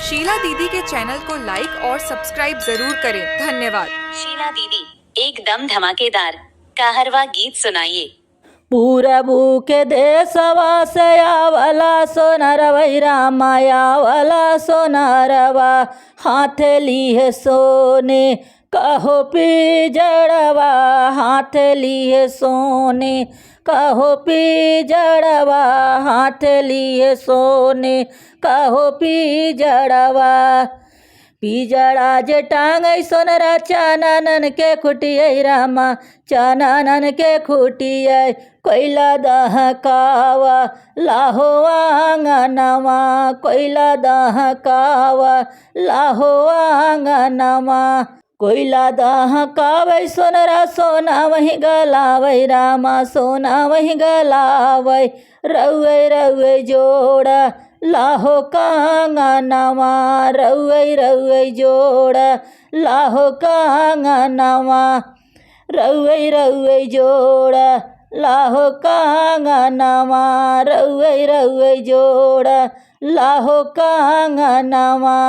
शीला दीदी के चैनल को लाइक और सब्सक्राइब जरूर करें। धन्यवाद। शीला दीदी एकदम धमाकेदार कहरवा गीत सुनाइए। पूरबू के देशवा से आवला सोनरवा रामा आवला सोनरवा हाथ लिए सोने कहो पिजड़वा हाथ लिए सोने कहो पिजड़वा हाथ लिए सोने कहो पिजड़वा पिजड़ा जे टांगई सोनरा चानन के खुटियै रामा चानन के खुटियै कोयला दहकावा लाहो आंगनवा कोयला दहकावा लाहो आंगनवा कोयला दहकावै सोनरा सोना वही गलावै रामा सोना वही गलावै रउै रउै जोड़ा लाहो कांगनवा रउै रउै जोड़ा लाहो कांगनवा रउै रउै जोड़ा लाहो कांगनवा रउै रउै जोड़ा लाहो कांगनवा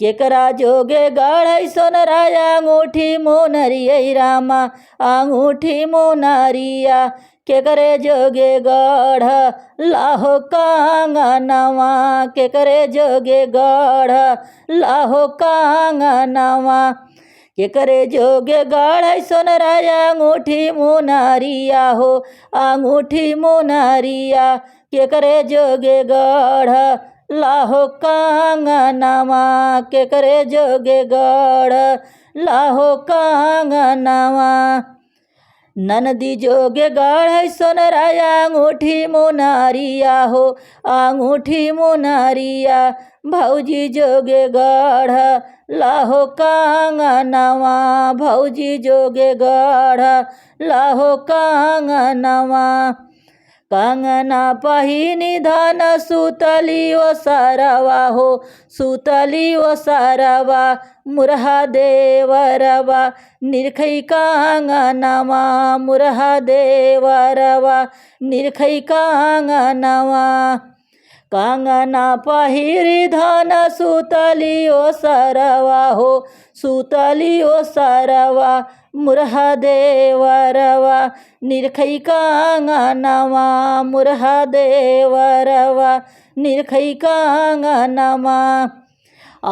केकरा जोगे गाढ़ै सोनरा अंगूठी मुनरियै रामा अंगूठी मुनरिया केकरे जोगे गढ़ लाहो कांगनवा केकरे जोगे गढ़ लाहो कांगनवा केकरे जोगे गढ़ै सोनरा अंगूठी मुनरिया हो अंगूठी मुनरिया केकरे जोगे गढ़ लाहो कांगनवा केकरे जोगे गढ़ लाहो कांगनवा ननदी जोगे गढ़ै सोनरा अंगूठी मुनरिया हो अंगूठी मुनरिया भौजी जोगे गढ़ लाहो कांगनवा भौजी जोगे गढ़ लाहो कांगनवा कंगना पहिनी धन सुतली ओ सरवा हो सुतली ओ सरवा मुरहा देवरवा निरखै कांगनवा मुरहा देवरवा निरखै कांगनवा कंगना पहिरी धन सुतली ओ सरवा हो सुतली ओ सरवा मुरहा देवरवा निरखै कांगनवा मुरहा देवरवा निरखै कांगनवा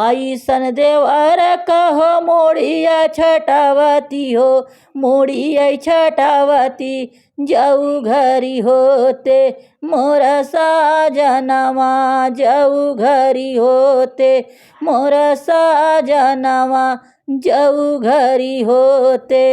आईसन देवर कहो मोड़िया छटावती हो मोड़िया छटावती जाऊ घरी होते मोरा साजनवा जाऊ घरी होते मोरा साजनवा जाऊ घरी होते।